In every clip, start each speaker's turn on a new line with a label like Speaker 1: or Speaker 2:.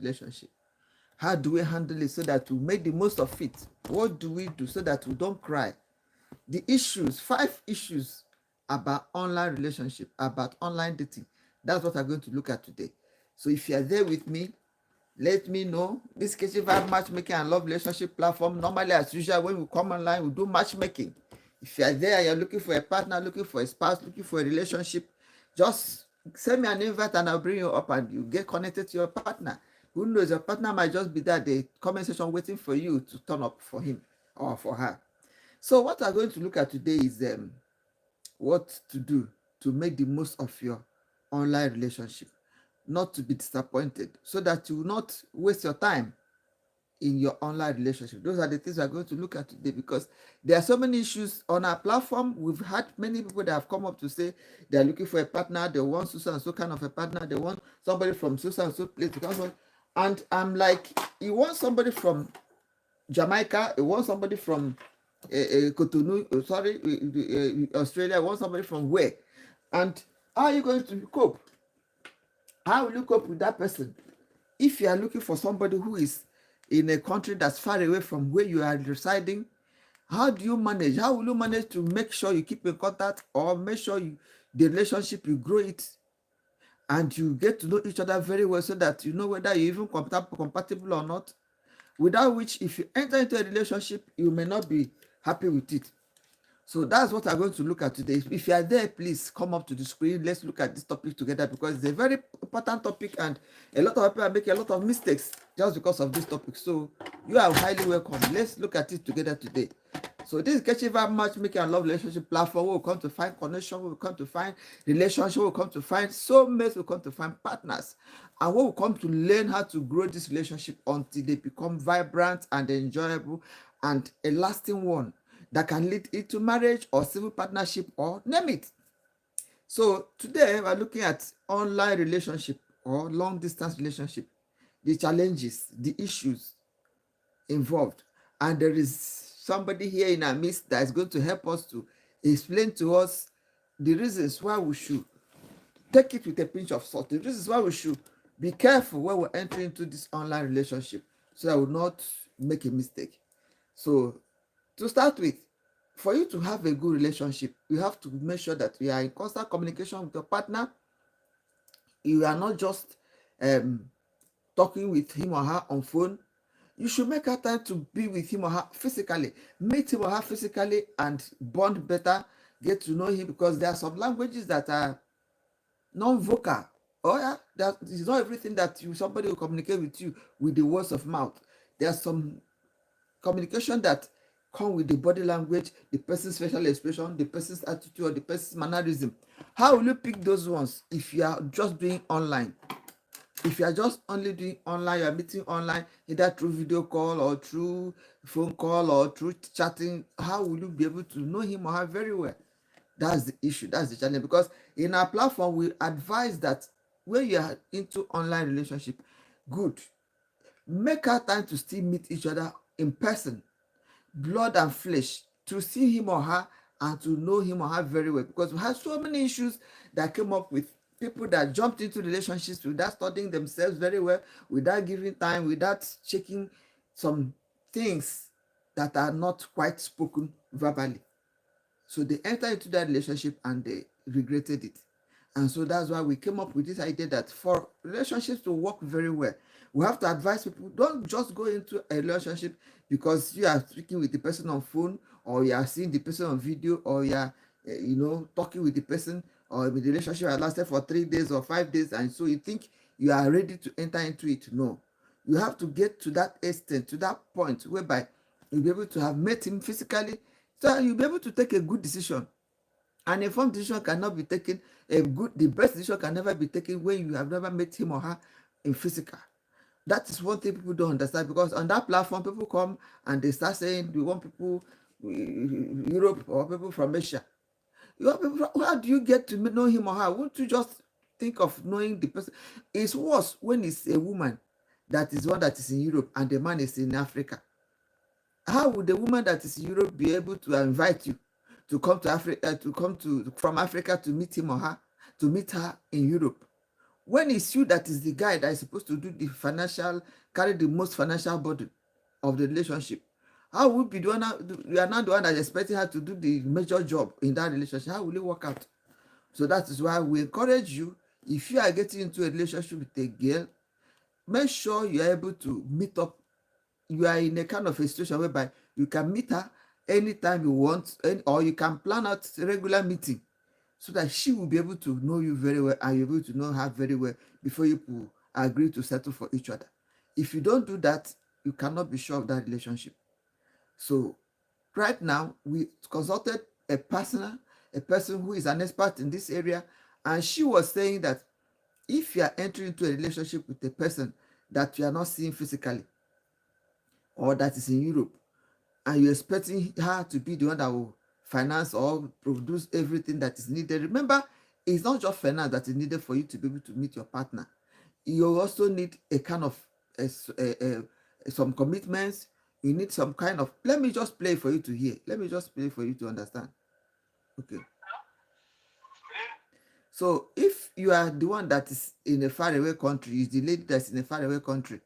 Speaker 1: relationship? How do we handle it so that we make the most of it? What do we do so that we don't cry? The issues, 5 issues about online relationship, about online dating. That's what I'm going to look at today. So if you are there with me, let me know. This Kitchen Vibe Matchmaking and Love Relationship platform. Normally, as usual, when we come online, we do matchmaking. If you are there, you're looking for a partner, looking for a spouse, looking for a relationship, just send me an invite and I'll bring you up and you get connected to your partner. Who knows, your partner might just be there, the comment section waiting for you to turn up for him or for her. So what we're going to look at today is what to do to make the most of your online relationship, not to be disappointed, so that you will not waste your time in your online relationship. Those are the things we're going to look at today, because there are so many issues on our platform. We've had many people that have come up to say they're looking for a partner, they want so and so kind of a partner, they want somebody from so and so place to come. And I'm like, you want somebody from Jamaica, you want somebody from Cotonou, Australia, you want somebody from where? And how are you going to cope? How will you cope with that person? If you are looking for somebody who is in a country that's far away from where you are residing, how do you manage? How will you manage to make sure you keep in contact, or make sure the relationship, you grow it and you get to know each other very well, so that you know whether you're even compatible or not? Without which, if you enter into a relationship, you may not be happy with it. So that's what I'm going to look at today. If you are there, please come up to the screen. Let's look at this topic together, because it's a very important topic and a lot of people are making a lot of mistakes just because of this topic. So you are highly welcome. Let's look at it together today. So this is Kitchen Vibe Matchmaking and Love Relationship platform. We'll come to find connection, we'll come to find relationship, we'll come to find soulmates, we'll come to find partners. And we'll come to learn how to grow this relationship until they become vibrant and enjoyable and a lasting one that can lead into marriage or civil partnership, or name it. So today we're looking at online relationship or long distance relationship, the challenges, the issues involved. And there is somebody here in our midst that is going to help us to explain to us the reasons why we should take it with a pinch of salt. The reasons why we should be careful when we enter into this online relationship, so that we will not make a mistake. So to start with, for you to have a good relationship, you have to make sure that you are in constant communication with your partner. You are not just talking with him or her on phone. You should make a time to be with him or her physically. Meet him or her physically and bond better. Get to know him, because there are some languages that are non-vocal. Oh yeah, that is not everything that somebody will communicate with you with the words of mouth. There's some communication that come with the body language, the person's facial expression, the person's attitude, or the person's mannerism. How will you pick those ones if you are just doing online? If you are just only doing online, you are meeting online, either through video call or through phone call or through chatting, how will you be able to know him or her very well? That's the issue, that's the challenge. Because in our platform, we advise that when you are into online relationship, good, make our time to still meet each other in person, blood and flesh, to see him or her and to know him or her very well. Because we have so many issues that came up with people that jumped into relationships without studying themselves very well, without giving time, without checking some things that are not quite spoken verbally. So they enter into that relationship and they regretted it. And so that's why we came up with this idea that for relationships to work very well, we have to advise people, don't just go into a relationship because you are speaking with the person on phone, or you are seeing the person on video, or you are talking with the person, or the relationship has lasted for 3 days or 5 days, and so you think you are ready to enter into it. No, you have to get to that extent, to that point whereby you'll be able to have met him physically, so you'll be able to take a good decision. An informed decision cannot be taken. The best decision can never be taken when you have never met him or her in physical. That is one thing people don't understand, because on that platform, people come and they start saying we want people Europe or people from Asia. How do you get to know him or her? Won't you just think of knowing the person? It's worse when it's a woman that is one that is in Europe and the man is in Africa. How would the woman that is in Europe be able to invite you to come to Africa, from Africa to meet him or her, to meet her in Europe? When it's you that is the guy that is supposed to do the financial, carry the most financial burden of the relationship, how will be the one you are not the one that is expecting her to do the major job in that relationship? How will it work out? So that is why we encourage you, if you are getting into a relationship with a girl, make sure you are able to meet up. You are in a kind of a situation whereby you can meet her anytime you want, or you can plan out a regular meeting so that she will be able to know you very well and you're able to know her very well before you will agree to settle for each other. If you don't do that, you cannot be sure of that relationship. So right now, we consulted a person who is an expert in this area, and she was saying that if you are entering into a relationship with a person that you are not seeing physically or that is in Europe, and you're expecting her to be the one that will finance or produce everything that is needed, remember, it's not just finance that is needed for you to be able to meet your partner. You also need a kind of some commitments. You need some kind of, let me just play for you to hear, let me just play for you to understand. Okay, so if you are the one that is in a faraway country, is the lady that's in a faraway country,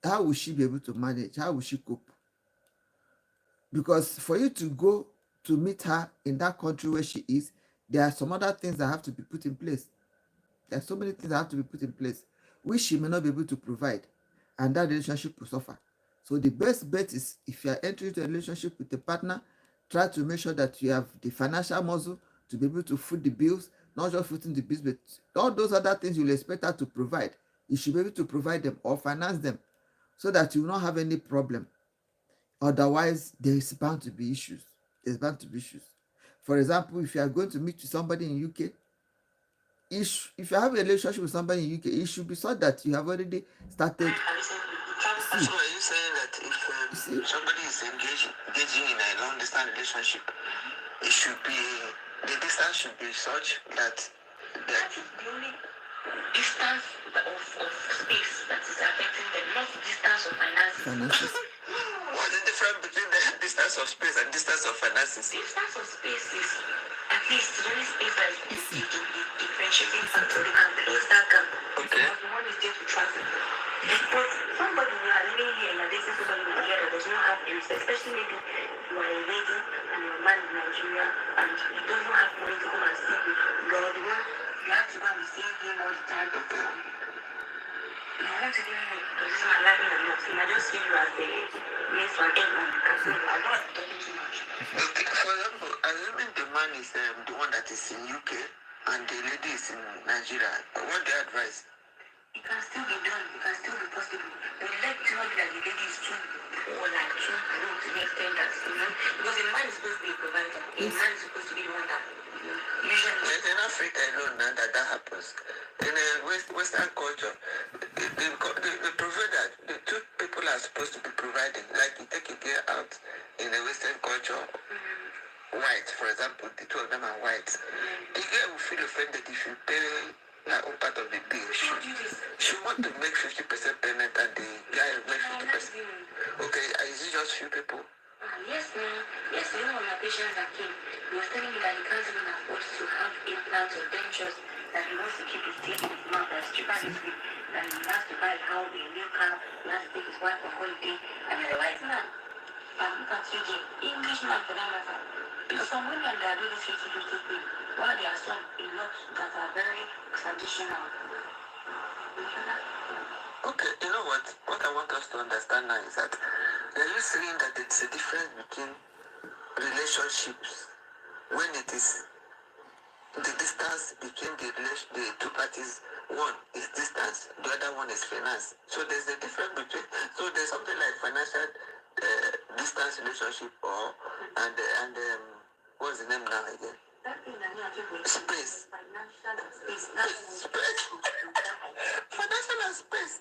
Speaker 1: how will she be able to manage? How will she cope? Because for you to go to meet her in that country where she is, there are some other things that have to be put in place. There are so many things that have to be put in place which she may not be able to provide, and that relationship will suffer. So the best bet is, if you are entering into a relationship with a partner, try to make sure that you have the financial muscle to be able to foot the bills, not just footing the bills, but all those other things you'll expect her to provide. You should be able to provide them or finance them so that you will not have any problem. Otherwise, there is bound to be issues. There's bound to be issues. For example, if you are going to meet with somebody in UK, if you have a relationship with somebody in UK, it should be so that you have already started.
Speaker 2: So are you saying that if somebody is engaging in a long distance relationship, it should be, the distance should be such that that is the only distance of space that is affecting them, not distance of finances. What's the difference between the distance of space and distance of finances? Distance of space is at least the only space that is differentiating factor. They can close that gap. Okay. So one is there to travel. But somebody who are living here and you're dating somebody in Nigeria that does not have this, especially maybe you are a lady and your man in Nigeria and he doesn't have money to come and see you. You're the one, you have to go and see him all the time. Okay. You want to give me because it's not liking enough. So I just see you as a yes or anyone. So I don't want to talk too much. Okay, for example, assuming the man is the one that is in UK and the lady is in Nigeria, what do you advise? It can still be done, it can still be possible. But let it not be that the lady is too poor, like too rude to the extent that, because a man is supposed to be a provider. A man is supposed to be the one that usually. Yes, in Africa alone now that happens. In a Western culture, the provider, the two people are supposed to be providing. Like you take a girl out in a Western culture, white, for example, the two of them are white. The girl will feel offended if you pay her own part of the bill. She want to make 50% payment and the guy will make 50%. Okay, is it just few people? Yes, ma'am. Yes, you know, my patients that came, he was telling me that he can't even afford to have implants or dentures, that he wants to keep his teeth in his mouth, that's cheaper this week, that he has to buy a house, a new car, he has to take his wife on holiday, and he's a white man. And look at you, English man for that matter. Because some women that are doing this 50-50 thing, while there are some, a lot that are very traditional. Okay, you know what? What I want us to understand now is that are you saying that it's a difference between relationships when it is the distance between the two parties? One is distance, the other one is finance. So there's a difference between. So there's something like financial distance relationship or and what's the name now again? Space. Space. Financial and space.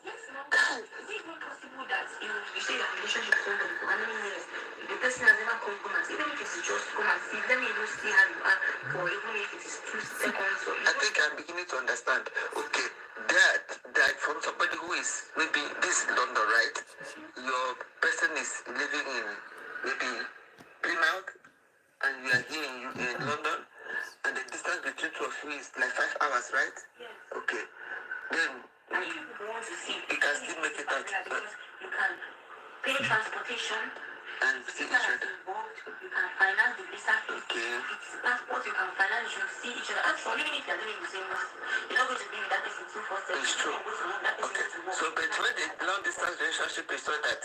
Speaker 2: Guys, is it even possible that you say that relationship is over for how many years? The person has never come and see, even if it's just come and see, let me even see how you are for even if it is 2 seconds. I think I'm beginning to understand. Okay, that from somebody who is maybe this is London, right? Your person is living in maybe Plymouth and you are here in London, and the distance between two of you is like 5 hours, right? Yes. Okay. then you can still make it out. You can pay transportation and see each other. You can finance the visa fee. Okay. It's passport, you can finance, you see each other. Actually, even if you're doing the same work, you're not going to be with that person 247. It's true. Okay. So, but when the long distance relationship is so that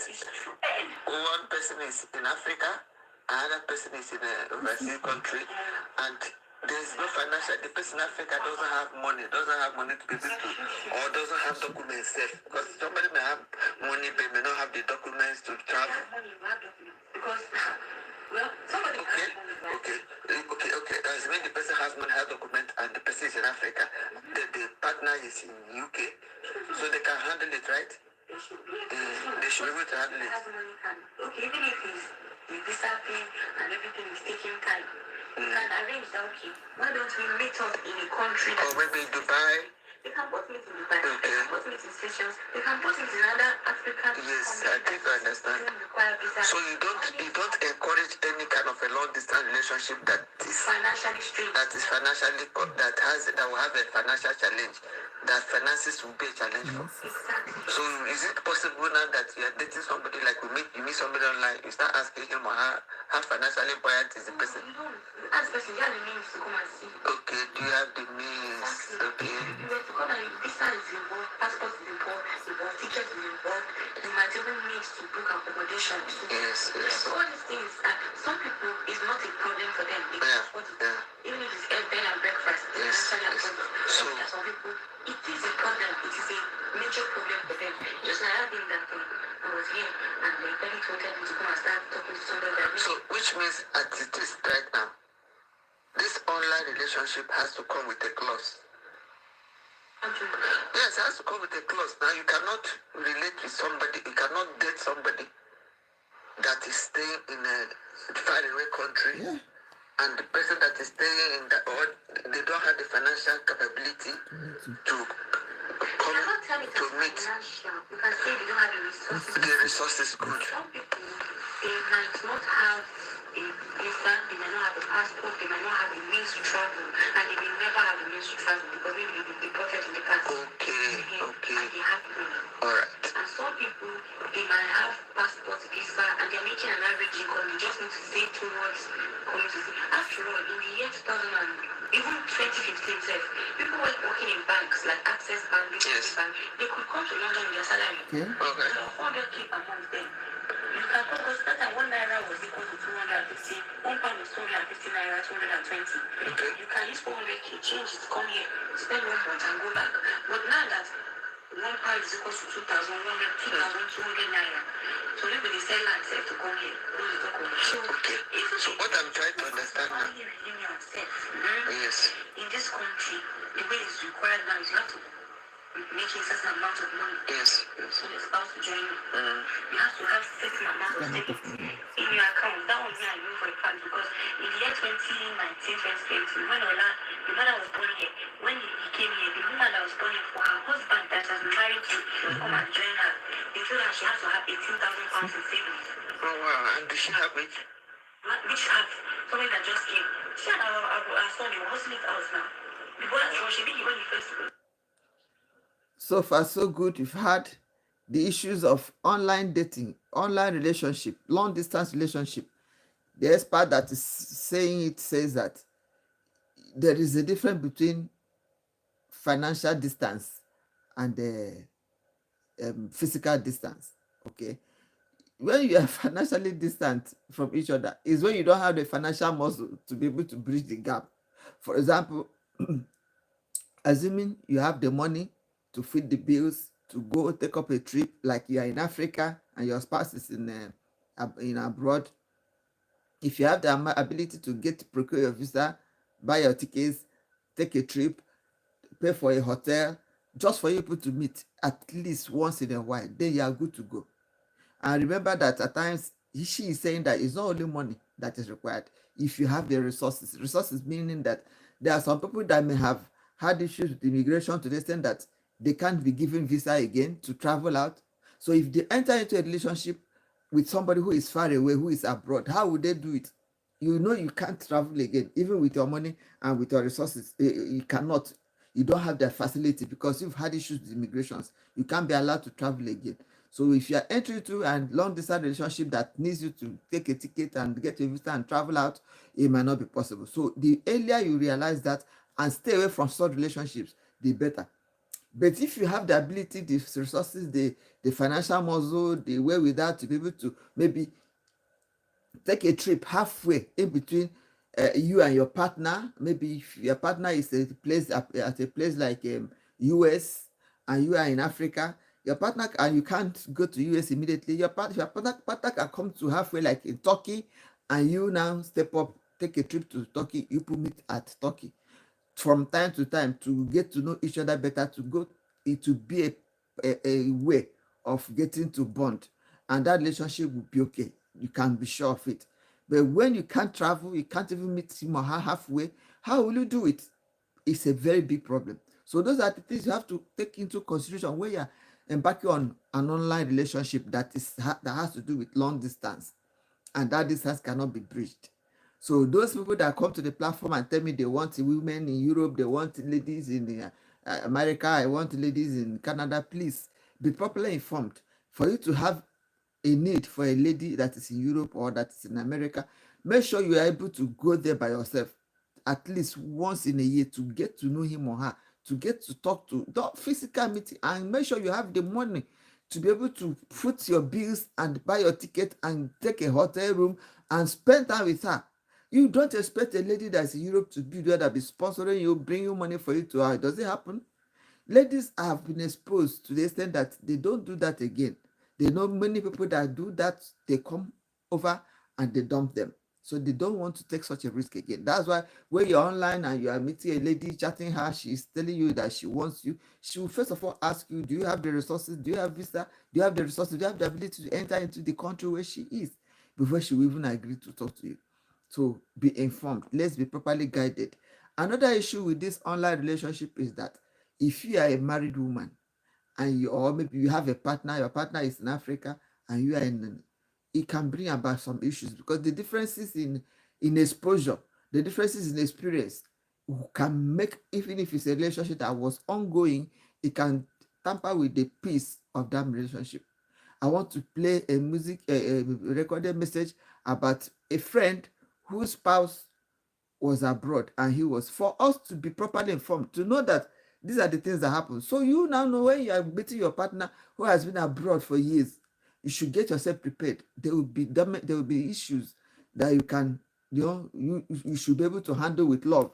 Speaker 2: one person is in Africa, another person is in a overseas country, and there's no financial, the person in Africa doesn't have money to be able to, or doesn't have documents safe, because somebody may have money but may not have the documents to travel. Because, well, somebody okay. That's when the person has money, has document, and the person is in Africa. The partner is in UK, so they can handle it, right? They should be able to handle it. Okay, even if the visa fee and everything is taking time, you can arrange that. Okay, why don't we meet up in a country? Or maybe Dubai. They can both meet in Dubai. Okay. They can both meet in Seychelles. They can both meet in other African. Yes, I think I understand. So you don't encourage any kind of a long distance relationship that is financially strained. That will have a financial challenge. That finances will be a challenge for. Exactly. So is it possible now that you are dating somebody, like you meet somebody online, you start asking him or her how financially buoyant is the person? No, ask the person, you have the means to come and see. Okay, do you have the means? Okay. You have to come and visa is involved, passport is involved, ticket is involved, you might even need to book accommodation. Yes. So all these things, some people, it's not a problem for them. Even if it's bed and breakfast, so some people, it is a problem. It is a major problem for them. Just like I think that I was here and they very wanted me to come and start talking to somebody like me. So which means as it is right now, this online relationship has to come with a clause. Yes, it has to come with a clause. Now you cannot relate with somebody, you cannot date somebody that is staying in a faraway country. Yeah. And the person that is staying in that, or they don't have the financial capability to come to meet. You can say they don't have the resources. The resources good. Some people, they might not have a visa, they might not have a passport, they might not have the means to travel, and they may never have the means to travel because maybe they've been deported in the past. Okay. And they have money. Alright. And some people, they might have passport, visa, and they're making an average income. They just need to save towards coming to see. After all, in the year 2000 and even 2015 itself, people were working in banks like Access Bank, Bank. They could come to London with their salary. Okay. So 400k a month then. You can come because that time 1 naira was equal to 250. 1 pound was 250 naira, 220. Okay. You can use 400k, change it, come here, spend 1 month and go back. But now that 1 pound is equal to 2,200 naira. So maybe they sell land to come here. So what I'm trying to understand now. Yes. In this country, the way it's required now is you have to make a certain amount of money. Yes. So the spouse to join you. You have to have certain amount of savings in your account. That was me I knew for a fact because in the year 2019, 2020, when the mother was born here, when he came here, the woman that was born here for her husband that has been married to come and join her, they told her she has to have 18,000 pounds in savings. Oh wow, and did she have it? Which have somebody that just came. She had our son, he was hustling out now. The boy has she did when he first.
Speaker 1: So far, so good. We've had the issues of online dating, online relationship, long distance relationship. The expert that is saying it says that there is a difference between financial distance and physical distance. Okay. When you are financially distant from each other is when you don't have the financial muscle to be able to bridge the gap. For example, assuming you have the money to feed the bills, to go take up a trip, like you are in Africa and your spouse is in abroad. If you have the ability to procure your visa, buy your tickets, take a trip, pay for a hotel, just for you people to meet at least once in a while, then you are good to go. And remember that at times she is saying that it's not only money that is required. If you have the resources meaning that there are some people that may have had issues with immigration to the extent that they can't be given visa again to travel out. So if they enter into a relationship with somebody who is far away, who is abroad, how would they do it? You know you can't travel again, even with your money and with your resources. You cannot. you don't have that facility because you've had issues with immigrations. You can't be allowed to travel again. So if you are entering into a long distance relationship that needs you to take a ticket and get a visa and travel out, it might not be possible. So the earlier you realize that and stay away from such relationships, the better. But if you have the ability, the resources, the financial muscle, the way without to be able to maybe take a trip halfway in between you and your partner. Maybe if your partner is at a place like US and you are in Africa, your partner and you can't go to US immediately. Your partner can come to halfway like in Turkey, and you now step up, take a trip to Turkey. You put meet at Turkey from time to time to get to know each other better. To go, it will be a way of getting to bond, and that relationship will be okay. You can be sure of it. But when you can't travel, you can't even meet him or her halfway, how will you do it? It's a very big problem. So those are the things you have to take into consideration when you're embarking on an online relationship that has to do with long distance, and that distance cannot be bridged. So those people that come to the platform and tell me they want women in Europe, they want ladies in America, I want ladies in Canada, please be properly informed. For you to have a need for a lady that is in Europe or that is in America, make sure you are able to go there by yourself at least once in a year to get to know him or her, to get to talk to, not physical meeting, and make sure you have the money to be able to foot your bills and buy your ticket and take a hotel room and spend time with her. You don't expect a lady that's in Europe to be there that be sponsoring you, bring you money for you to her. Does it happen? Ladies have been exposed to the extent that they don't do that again. They know many people that do that, they come over and they dump them. So they don't want to take such a risk again. That's why when you're online and you are meeting a lady, chatting her, she's telling you that she wants you, she will first of all ask you, do you have the resources? Do you have visa? Do you have the resources? Do you have the ability to enter into the country where she is before she will even agree to talk to you? So be informed. Let's be properly guided. Another issue with this online relationship is that if you are a married woman and you, or maybe you have a partner, your partner is in Africa and you are in, it can bring about some issues because the differences in exposure, the differences in experience can make, even if it's a relationship that was ongoing, it can tamper with the peace of that relationship. I want to play a recorded message about a friend whose spouse was abroad and he was, for us to be properly informed, to know that these are the things that happen. So you now know when you are meeting your partner who has been abroad for years, you should get yourself prepared. There will be issues that you can, you should be able to handle with love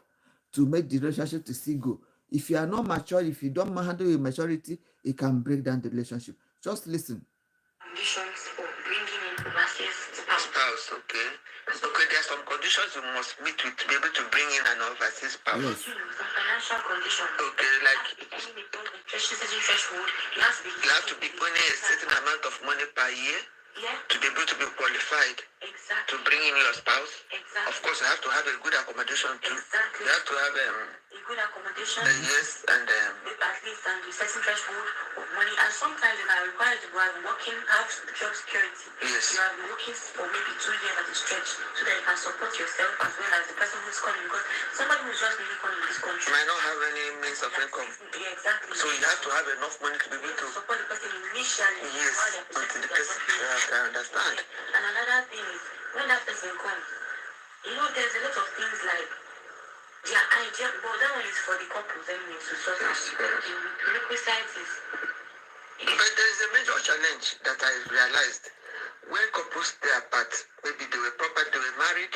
Speaker 1: to make the relationship to still go. If you are not mature, if you don't handle with maturity, it can break down the relationship. Just listen.
Speaker 2: Conditions for bringing in overseas spouse, okay? Okay, there are some conditions you must meet with to be able to bring in an overseas spouse.
Speaker 1: Yes.
Speaker 2: Some financial conditions. Okay, like threshold, you have to be earning a certain amount of money per year. Yeah. To be able to be qualified. Exactly. To bring in your spouse. Exactly. Of course, you have to have a good accommodation too. Exactly. You have to have a good accommodation. Yes, and at least a certain threshold of money. And sometimes you are required to go and working, have job security. Yes. You are working for maybe 2 years at a stretch so that you can support yourself as well as the person who's coming. Because somebody who's just really coming to this country might not have any means of income. Yeah, exactly. So you have to have enough money to be able to support the person initially. Yes. Until the person can understand. And another thing is when that person comes, there's a lot of things like their idea, but that one is for the couples anyway, to sort out. The prerequisites is. But there is a major challenge that I realized when couples stay apart. Maybe they were married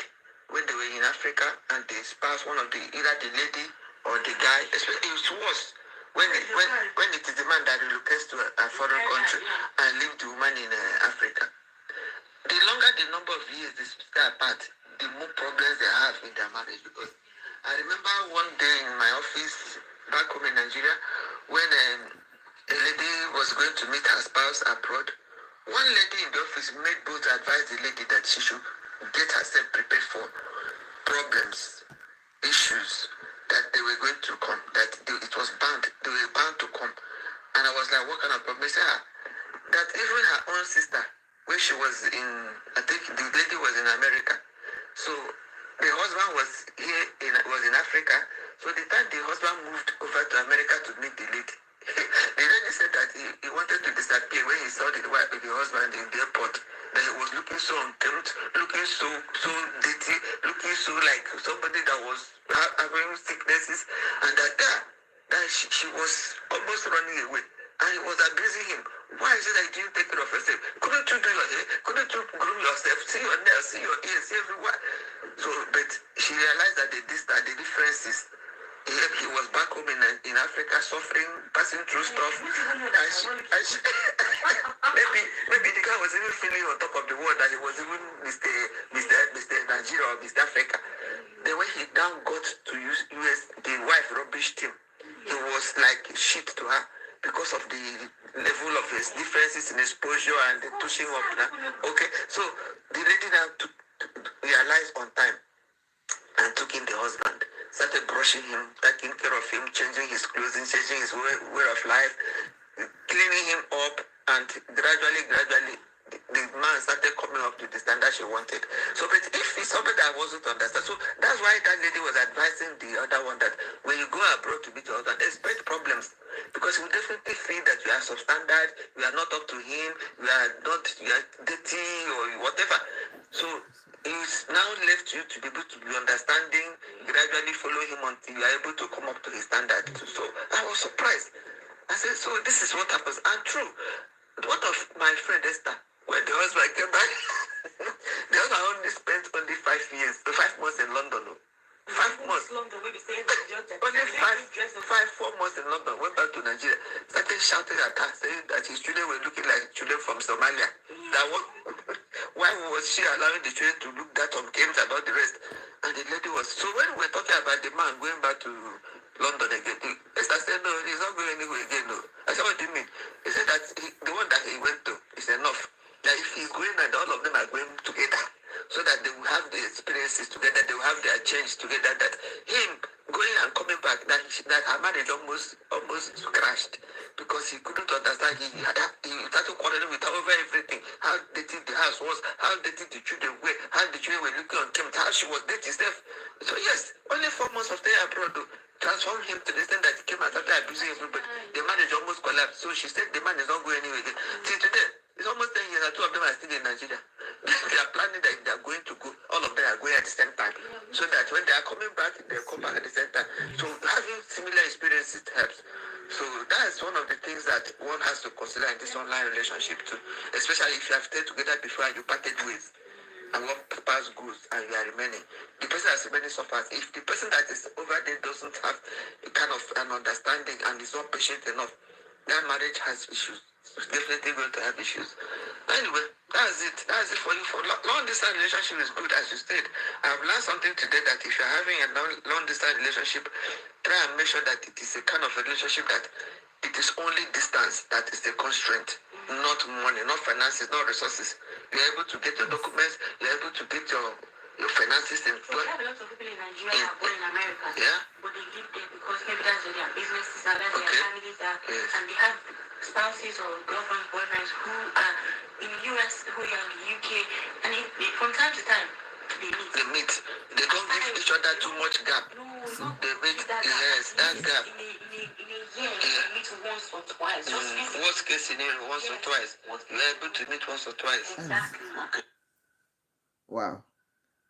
Speaker 2: when they were in Africa, and the spouse, either the lady or the guy, especially it's worse when it is the man that relocates to a foreign country and leave the woman in Africa. The longer the number of years they stay apart, the more problems they have in their marriage. Because I remember one day in my office back home in Nigeria when a lady was going to meet her spouse abroad. One lady in the office made both advise the lady that she should get herself prepared for problems, issues that they were going to come, that it was bound, they were bound to come. And I was like, what kind of problem? They said, that even her own sister, when she was I think the lady was in America. So the husband was in Africa. So the time the husband moved over to America to meet the lady, the lady said that he wanted to disappear when he saw the wife with the husband in the airport. That he was looking so unkempt, looking so dirty, looking so like somebody that was having sicknesses, and that she was almost running away. And he was abusing him. Why is it that you didn't take care of yourself? Couldn't you do your hair? Couldn't you groom yourself? See your nails, see your ears, see everywhere. So, but she realized that the differences. He was back home in Africa suffering, passing through stuff. Maybe the guy was even feeling on top of the world that he was even Mr. Nigeria or Mr. Africa. Then when he now got to US, the wife rubbished him. He was like shit to her because of the level of his differences in exposure and the touching up. Okay, so the lady now realized on time and took in the husband, started brushing him, taking care of him, changing his clothing, changing his way of life, cleaning him up, and gradually, the man started coming up to the standard she wanted. So, but if it's something that wasn't understand, so that's why that lady was advising the other one that when you go abroad to meet your husband, expect problems, because he will definitely feel that you are substandard, you are not up to him, you are dirty or whatever. So it's now left you to be able to be understanding, gradually follow him until you are able to come up to his standard. So I was surprised. I said, so this is what happens. And true, what of my friend Esther, when the husband came back, the husband only spent only 5 months in London. 5 months. Only 4 months in London, went back to Nigeria, started shouting at her, saying that his children were looking like children from Somalia. That why was she allowing the children to look that unkempt and all the rest? And the lady was, so when we were talking about the man going back to London again, Esther said, no, he's not going anywhere again, no. I said, what do you mean? He said that the one that he went to is enough. That if he's going and all of them are going together, so that they will have the experiences together, they will have their change together, that him going and coming back, that her marriage almost crashed because he couldn't understand. He started quarreling with her over everything, how dirty the house was, how dirty the children were, how the children were looking on him, how she was dirty herself. So yes, only 4 months of stay abroad transformed him to the extent that he came and started abusing everybody. The marriage almost collapsed. So she said the man is not going anywhere again. Till today, it's almost 10 years and 2 of them are still in Nigeria. They are planning that they are going to go. All of them are going at the same time. So that when they are coming back, they come back at the same time. So having similar experiences helps. So that's one of the things that one has to consider in this online relationship too. Especially if you have stayed together before and you parted ways. And one pass goes and you are remaining. The person that's remaining suffers. If the person that is over there doesn't have a kind of an understanding and is not patient enough, that marriage has issues. It's definitely going to have issues. Anyway, that's it. That's it for you. For long distance relationship is good, as you said. I've learned something today that if you're having a long distance relationship, try and make sure that it is a kind of a relationship that it is only distance that is the constraint, not money, not finances, not resources. You're able to get your documents, you're able to get your finances in place. We have a lot of people in Nigeria or in America, but they live there because maybe that's where their businesses are, that's their families are, and they have spouses or girlfriends, boyfriends who are in the US, who are in the UK, and from time to time, they meet. They don't give each other too much gap. No, they meet. Yes, that gap. In a year, they meet once or twice. Worst case scenario, once or twice. You're able to meet once or twice. Exactly. Okay.
Speaker 1: Wow.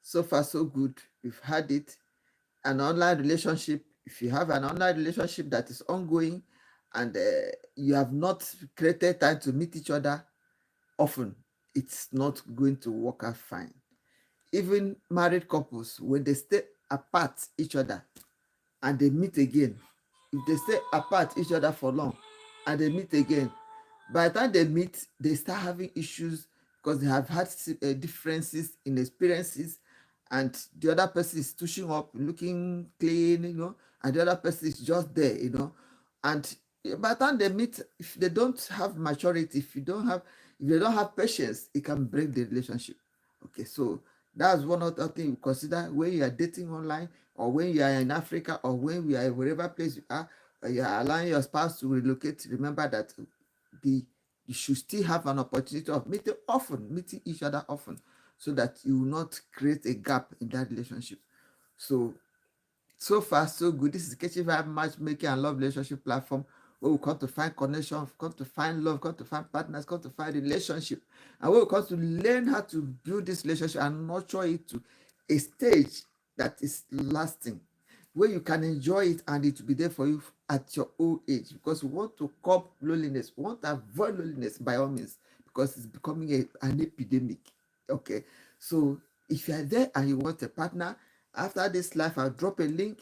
Speaker 1: So far, so good. We've had it. An online relationship. If you have an online relationship that is ongoing and you have not created time to meet each other often, it's not going to work out fine. Even married couples, when they stay apart each other and they meet again, if they stay apart each other for long and they meet again, by the time they meet, they start having issues because they have had differences in experiences, and the other person is touching up, looking clean, and the other person is just there, and by the time they meet, if they don't have maturity, if they don't have patience, it can break the relationship. Okay, so that's one other thing you consider when you are dating online, or when you are in Africa, or when you are wherever place you are allowing your spouse to relocate. Remember that you should still have an opportunity of meeting each other often, so that you will not create a gap in that relationship. So So far, so good. This is Kechi Vibe Matchmaking and Love Relationship Platform where we come to find connection, come to find love, come to find partners, come to find relationship, and where we come to learn how to build this relationship and nurture it to a stage that is lasting, where you can enjoy it and it will be there for you at your old age, because we want to curb loneliness, we want to avoid loneliness by all means, because it's becoming an epidemic. Okay, so if you are there and you want a partner, after this live, I'll drop a link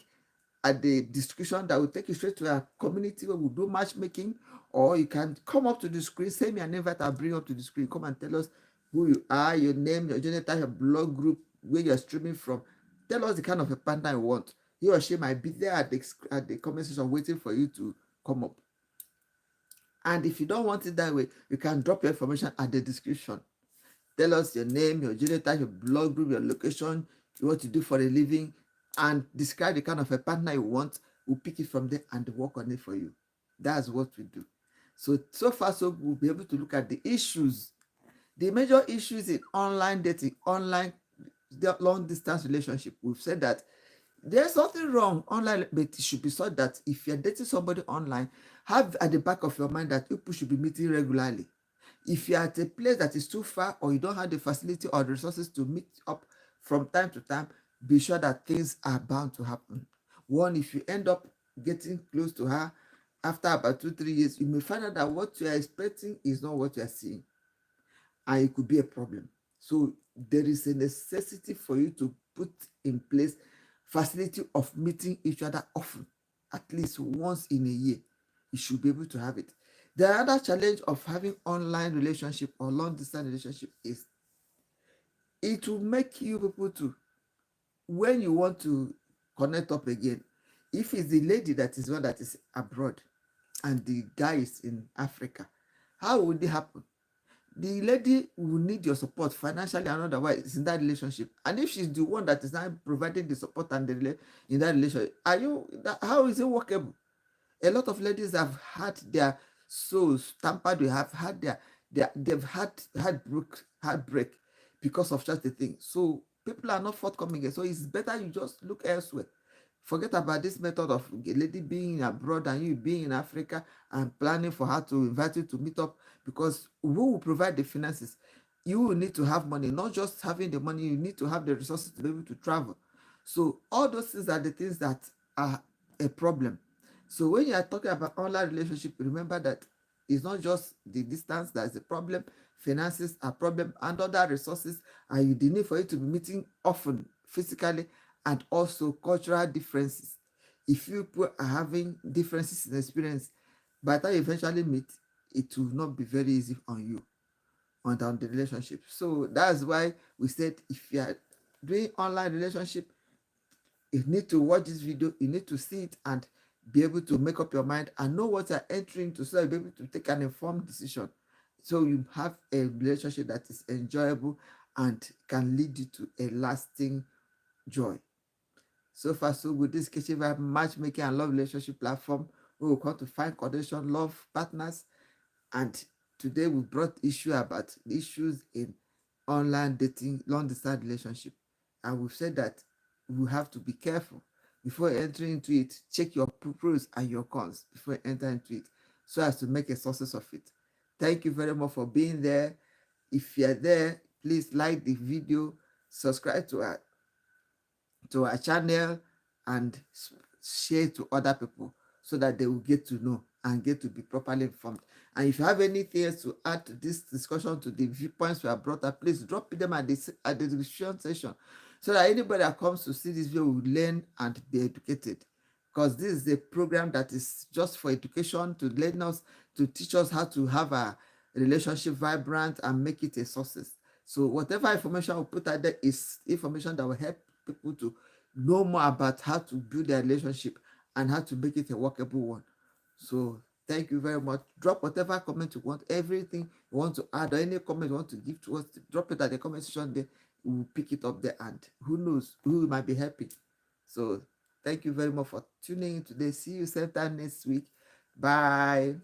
Speaker 1: at the description that will take you straight to our community where we do matchmaking, or you can come up to the screen, send me an invite, I'll bring you up to the screen, come and tell us who you are, your name, your gender type, your blog group, where you're streaming from. Tell us the kind of a partner you want. He or she might be there at the comment section waiting for you to come up. And if you don't want it that way, you can drop your information at the description. Tell us your name, your gender type, your blog group, your location, what you do for a living, and describe the kind of a partner you want. We'll pick it from there and work on it for you. That's what we do. So far, so we'll be able to look at the issues, the major issues in online dating, online long distance relationship. We've said that there's nothing wrong online, but it should be so that if you're dating somebody online, have at the back of your mind that people should be meeting regularly. If you're at a place that is too far, or you don't have the facility or the resources to meet up from time to time, be sure that things are bound to happen. One, if you end up getting close to her after about 2-3 years, you may find out that what you are expecting is not what you are seeing, and it could be a problem. So there is a necessity for you to put in place facility of meeting each other often, at least once in a year. You should be able to have it. The other challenge of having online relationship or long distance relationship is it will make you people to, when you want to connect up again, if it's the lady that is one that is abroad and the guy is in Africa, how would it happen? The lady will need your support financially and otherwise in that relationship. And if she's the one that is not providing the support and in that relationship, how is it workable? A lot of ladies have had their souls tampered with, have had they've had heartbreak because of such a thing. So people are not forthcoming again. So it's better you just look elsewhere. Forget about this method of a lady being abroad and you being in Africa and planning for her to invite you to meet up, because who will provide the finances? You will need to have money, not just having the money, you need to have the resources to be able to travel. So all those things are the things that are a problem. So when you are talking about online relationship, remember that it's not just the distance that is a problem, finances are a problem, and other resources, and the need for you to be meeting often physically, and also cultural differences. If you people are having differences in experience, by the time you eventually meet, it will not be very easy on you on the relationship. So that's why we said if you are doing online relationship, you need to watch this video, you need to see it and be able to make up your mind and know what you're entering into, so you'll be able to take an informed decision, so you have a relationship that is enjoyable and can lead you to a lasting joy. So far, so good. This Kechi Vibe Matchmaking and Love Relationship Platform, we will come to find connection, love partners. And today we brought issue about the issues in online dating, long distance relationship. And we've said that we have to be careful before entering into it. Check your pros and your cons before you enter into it, so as to make a success of it. Thank you very much for being there. If you're there, please like the video, subscribe to our channel, and share to other people, so that they will get to know and get to be properly informed. And if you have anything else to add to this discussion, to the viewpoints we have brought up, please drop them at the discussion session, so that anybody that comes to see this video will learn and be educated. Because this is a program that is just for education, to learn us, to teach us how to have a relationship vibrant and make it a success. So whatever information we put out there is information that will help people to know more about how to build their relationship and how to make it a workable one. So thank you very much. Drop whatever comment you want, everything you want to add, or any comment you want to give to us, drop it at the comment section there. We'll pick it up there, and who knows who might be happy. So thank you very much for tuning in today. See you same time next week. Bye.